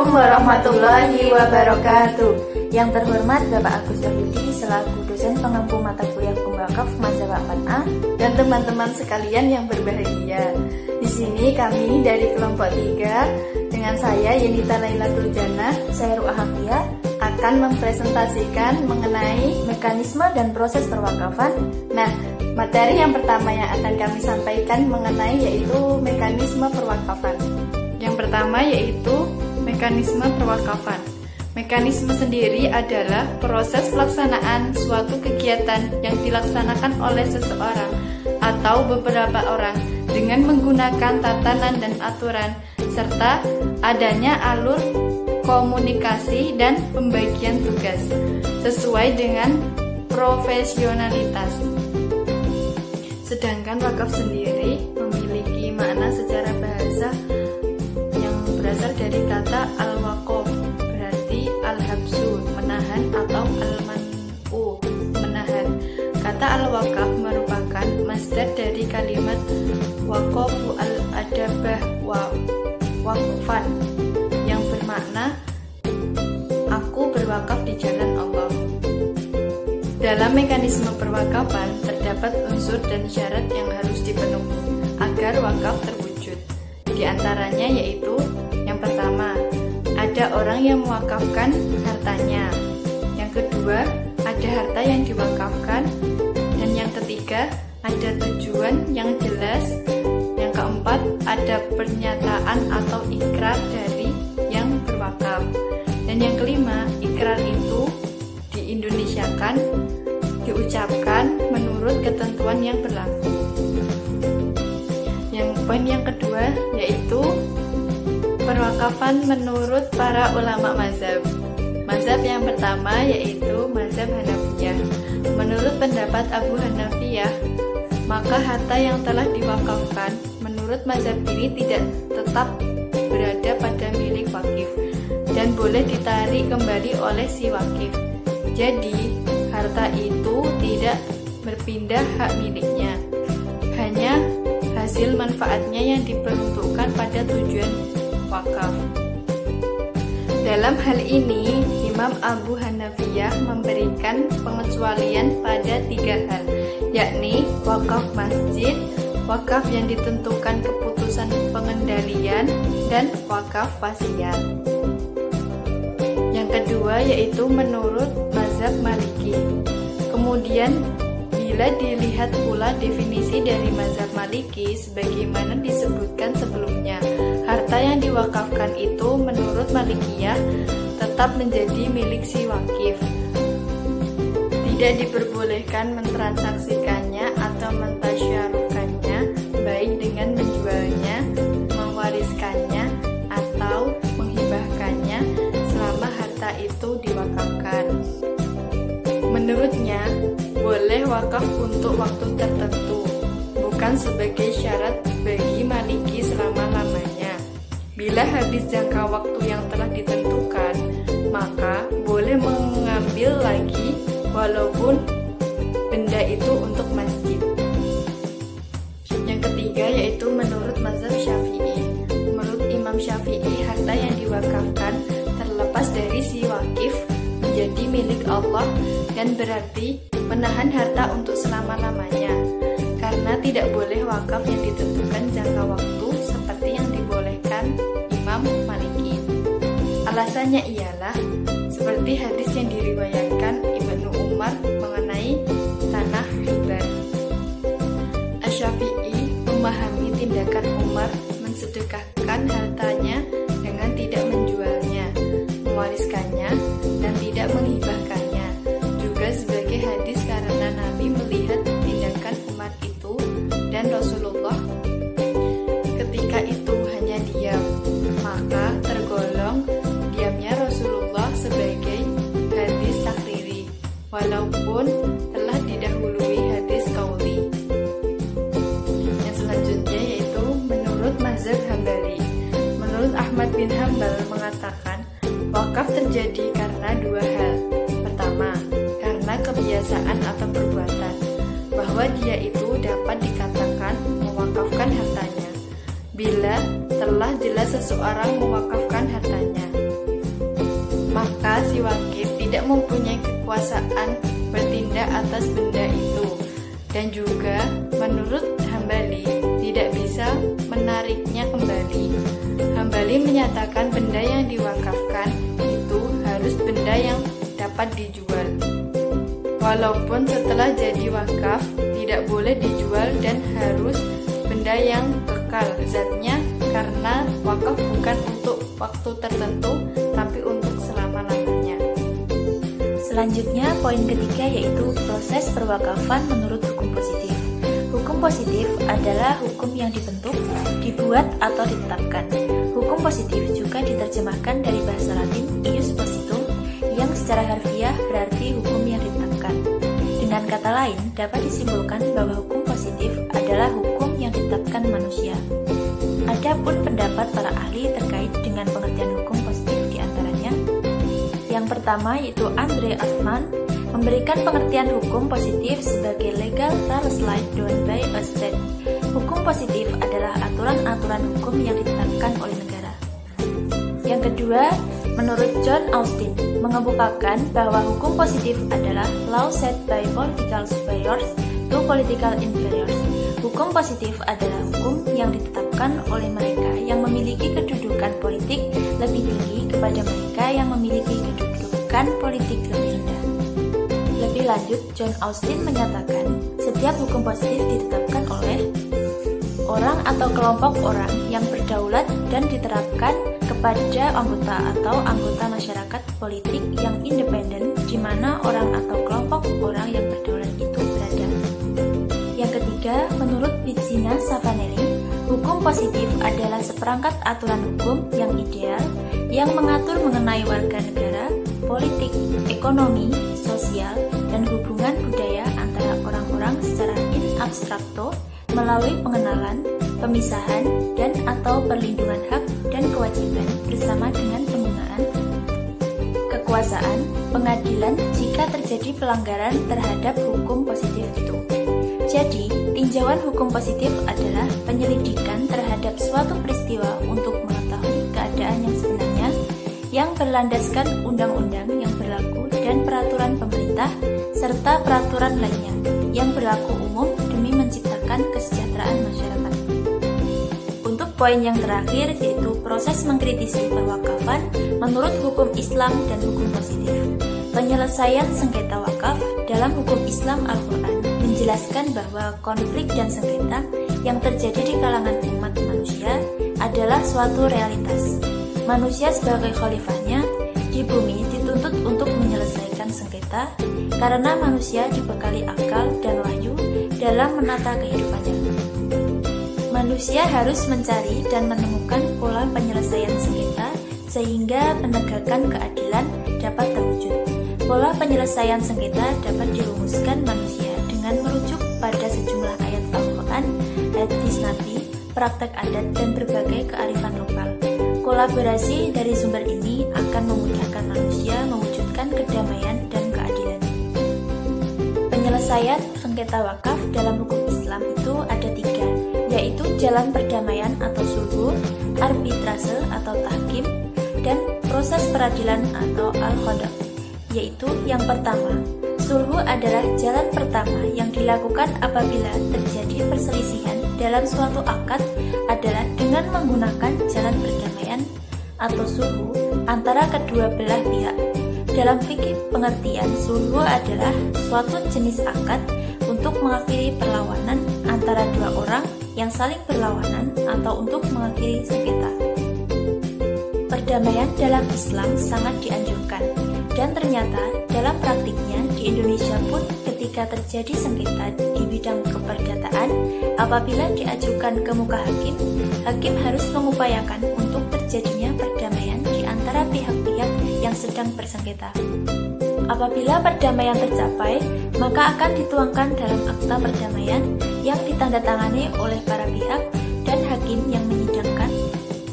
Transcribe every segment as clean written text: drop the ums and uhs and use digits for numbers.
Assalamualaikum warahmatullahi wabarakatuh. Yang terhormat Bapak Agus Wahyudi selaku dosen pengampu mata kuliah Hukum Wakaf Mazhab 4A dan teman-teman sekalian yang berbahagia. Di sini kami dari kelompok 3 dengan saya Yenita Lailatul Jannah, saya Ru'ah Hafiyah akan mempresentasikan mengenai mekanisme dan proses perwakafan. Nah, materi yang pertama yang akan kami sampaikan mengenai yaitu mekanisme perwakafan. Yang pertama yaitu mekanisme perwakafan. Mekanisme sendiri adalah proses pelaksanaan suatu kegiatan yang dilaksanakan oleh seseorang atau beberapa orang dengan menggunakan tatanan dan aturan serta adanya alur komunikasi dan pembagian tugas sesuai dengan profesionalitas. Sedangkan wakaf sendiri memiliki makna secara bahasa berasal dari kata al-waqaf, berarti al-habsu, menahan, atau al-man'u, menahan. Kata al-waqaf merupakan masdar dari kalimat waqafu al-adabah wa waqfan yang bermakna aku berwakaf di jalan Allah. Dalam mekanisme perwakafan terdapat unsur dan syarat yang harus dipenuhi agar wakaf terwujud. Di antaranya yaitu yang pertama, ada orang yang mewakafkan hartanya. Yang kedua, ada harta yang diwakafkan. Dan yang ketiga, ada tujuan yang jelas. Yang keempat, ada pernyataan atau ikrar dari yang berwakaf. Dan yang kelima, ikrar itu diindonesiakan, diucapkan menurut ketentuan yang berlaku. Yang poin yang kedua yaitu perwakafan menurut para ulama mazhab. Mazhab yang pertama yaitu mazhab Hanafiyah. Menurut pendapat Abu Hanafiyah, maka harta yang telah diwakafkan menurut mazhab ini tidak tetap berada pada milik wakif dan boleh ditarik kembali oleh si wakif. Jadi, harta itu tidak berpindah hak miliknya. Hanya hasil manfaatnya yang diperuntukkan pada tujuan wakaf. Dalam hal ini, Imam Abu Hanafiyah memberikan pengecualian pada 3 hal, yakni wakaf masjid, wakaf yang ditentukan keputusan pengendalian, dan wakaf wasiat. Yang kedua yaitu menurut mazhab Maliki. Kemudian bila dilihat pula definisi dari mazhab Maliki sebagaimana disebutkan sebelumnya, harta yang diwakafkan itu menurut Malikiyah tetap menjadi milik si wakif. Tidak diperbolehkan mentransaksikannya atau mentasyarukannya, baik dengan menjualnya, mewariskannya, atau menghibahkannya selama harta itu diwakafkan. Menurutnya, boleh wakaf untuk waktu tertentu, bukan sebagai syarat bagi Maliki selama-lamanya. Bila habis jangka waktu yang telah ditentukan, maka boleh mengambil lagi walaupun benda itu untuk masjid. Yang ketiga yaitu menurut mazhab Syafi'i. Menurut Imam Syafi'i, harta yang diwakafkan terlepas dari si wakif menjadi milik Allah dan berarti menahan harta untuk selama-lamanya, karena tidak boleh wakaf yang ditentukan jangka waktu seperti yang dibolehkan Imam Maliki. Alasannya ialah seperti hadis yang diriwayatkan Ibnu Umar mengenai tanah hibah. Asy-Syafi'i memahami tindakan Umar mensedekahkan hartanya dengan tidak menjualnya, mewariskannya, dan tidak menghibahkannya, juga sebagai hadis karena Nabi melihat tindakan Umar itu dan Rasulullah ketika itu hanya diam, maka tergolong diamnya Rasulullah sebagai hadis takriri walaupun telah didahului hadis qauli. Yang selanjutnya yaitu menurut mazhab Hambali. Menurut Ahmad bin Hambal mengatakan wakaf terjadi karena 2 hal. Pertama, karena kebiasaan atau perbuatan, bahwa dia itu dapat dikatakan mewakafkan hartanya bila telah jelas seseorang mewakafkan hartanya. mempunyai kekuasaan bertindak atas benda itu. Dan juga menurut Hambali tidak bisa menariknya kembali. Hambali menyatakan benda yang diwakafkan itu harus benda yang dapat dijual. Walaupun setelah jadi wakaf tidak boleh dijual dan harus benda yang kekal zatnya, karena wakaf bukan untuk waktu tertentu tapi untuk selama-lamanya. Selanjutnya, poin ketiga yaitu proses perwakafan menurut hukum positif. Hukum positif adalah hukum yang dibentuk, dibuat, atau ditetapkan. Hukum positif juga diterjemahkan dari bahasa Latin ius positum, yang secara harfiah berarti hukum yang ditetapkan. Dengan kata lain, dapat disimpulkan bahwa hukum positif adalah hukum yang ditetapkan manusia. Adapun pendapat para ahli terkait dengan pengertian hukum positif diantaranya. Yang pertama yaitu Andre Altman memberikan pengertian hukum positif sebagai legal rules laid down by a state. Hukum positif adalah aturan-aturan hukum yang ditetapkan oleh negara. Yang kedua, menurut John Austin, mengemukakan bahwa hukum positif adalah law set by political superiors to political inferiors. Hukum positif adalah hukum yang ditetapkan oleh mereka yang memiliki kedudukan politik lebih tinggi kepada mereka yang memiliki kedudukan politik lebih rendah. Lebih lanjut, John Austin menyatakan setiap hukum positif ditetapkan oleh orang atau kelompok orang yang berdaulat dan diterapkan kepada anggota atau anggota masyarakat politik yang independen di mana orang atau kelompok orang yang berdaulat itu berada. Yang ketiga, menurut Bidzina Savanelli, hukum positif adalah seperangkat aturan hukum yang ideal yang mengatur mengenai warga negara, politik, ekonomi, sosial, dan hubungan budaya antara orang-orang secara in abstrakto melalui pengenalan, pemisahan, dan atau perlindungan hak dan kewajiban bersama dengan penggunaan kekuasaan, pengadilan jika terjadi pelanggaran terhadap hukum positif itu. Jadi, tinjauan hukum positif adalah penyelidikan terhadap suatu peristiwa untuk mengetahui keadaan yang sebenarnya yang berlandaskan undang-undang yang berlaku dan peraturan pemerintah serta peraturan lainnya yang berlaku umum demi menciptakan kesejahteraan masyarakat. Untuk poin yang terakhir yaitu proses mengkritisi perwakafan menurut hukum Islam dan hukum positif. Penyelesaian sengketa wakaf dalam hukum Islam Al-Quran menjelaskan bahwa konflik dan sengketa yang terjadi di kalangan umat manusia adalah suatu realitas. Manusia sebagai khalifahnya di bumi dituntut untuk menyelesaikan sengketa karena manusia dibekali akal dan wahyu dalam menata kehidupannya. Manusia harus mencari dan menemukan pola penyelesaian sengketa sehingga penegakan keadilan dapat terwujud. Pola penyelesaian sengketa dapat dirumuskan manusia dengan merujuk pada sejumlah ayat Al-Quran, hadis Nabi, praktek adat, dan berbagai kearifan lokal. Kolaborasi dari sumber ini akan memudahkan manusia mewujudkan kedamaian dan keadilan. Penyelesaian sengketa wakaf dalam hukum Islam itu ada 3, yaitu jalan perdamaian atau sulhu, arbitrase atau tahkim, dan proses peradilan atau al-qada. Yaitu yang pertama, sulhu adalah jalan pertama yang dilakukan apabila terjadi perselisihan dalam suatu akad adalah dengan menggunakan jalan perdamaian atau sulhu antara kedua belah pihak. Dalam fikih pengertian, sulhu adalah suatu jenis akad untuk mengakhiri perlawanan antara dua orang yang saling berlawanan atau untuk mengakhiri sengketa. Perdamaian dalam Islam sangat dianjurkan, dan ternyata dalam praktiknya di Indonesia pun ketika terjadi sengketa di bidang keperdataan, apabila diajukan ke muka hakim, hakim harus mengupayakan untuk terjadinya perdamaian di antara pihak-pihak yang sedang bersengketa. Apabila perdamaian tercapai, maka akan dituangkan dalam akta perdamaian yang ditandatangani oleh para pihak dan hakim yang menyidangkan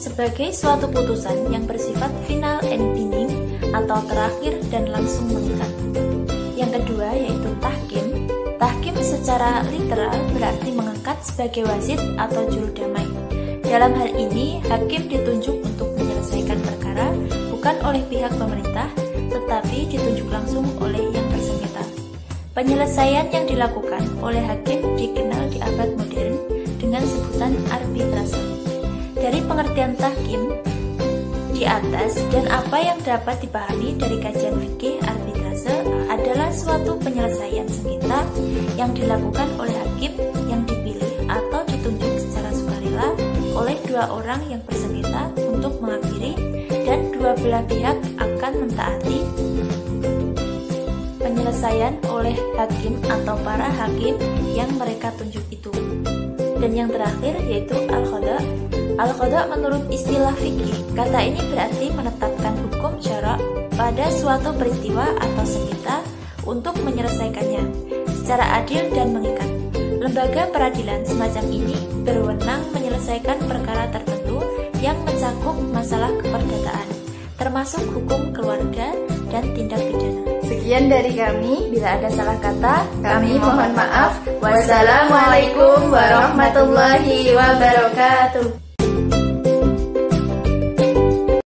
sebagai suatu putusan yang bersifat final and binding atau terakhir dan langsung mengikat. Yang kedua yaitu tahkim. Tahkim secara literal berarti mengangkat sebagai wasit atau juru damai. Dalam hal ini, hakim ditunjuk untuk menyelesaikan perkara bukan oleh pihak pemerintah, tetapi ditunjuk langsung oleh yang bersengketa. Penyelesaian yang dilakukan oleh hakim dikenal di abad modern dengan sebutan arbitrase. Dari pengertian tahkim di atas dan apa yang dapat dipahami dari kajian fikih, arbitrase adalah suatu penyelesaian sengketa yang dilakukan oleh hakim yang dipilih atau ditunjuk secara sukarela oleh dua orang yang bersengketa untuk mengakhiri dan dua belah pihak akan mentaati penyelesaian oleh hakim atau para hakim yang mereka tunjuk itu. Dan yang terakhir yaitu al-qada. Al-qada menurut istilah fikih, kata ini berarti menetapkan hukum syara pada suatu peristiwa atau sengketa untuk menyelesaikannya secara adil dan mengikat. Lembaga peradilan semacam ini berwenang menyelesaikan perkara tertentu yang mencakup masalah keperdataan, termasuk hukum keluarga dan tindak pidana. Sekian dari kami, bila ada salah kata, kami mohon maaf. Wassalamualaikum warahmatullahi wabarakatuh.